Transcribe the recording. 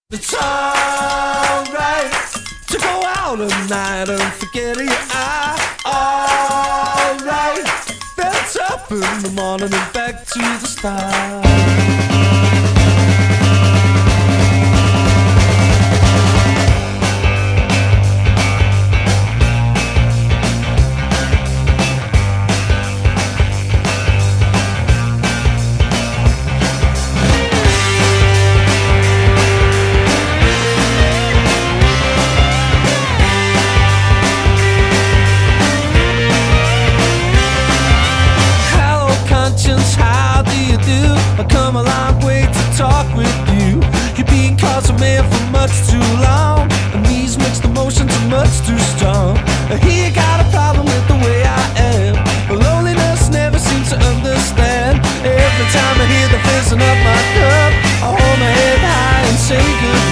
It's alright to go out at night and forget your eye. Alright, then it's up in the morning and back to the start. How do you do? I come a long way to talk with you. You're being cause of man for much too long, and these mixed emotions are much too strong. Here you got a problem with the way I am. Loneliness never seems to understand. Every time I hear the fizzing of my cup, I hold my head high and say goodbye.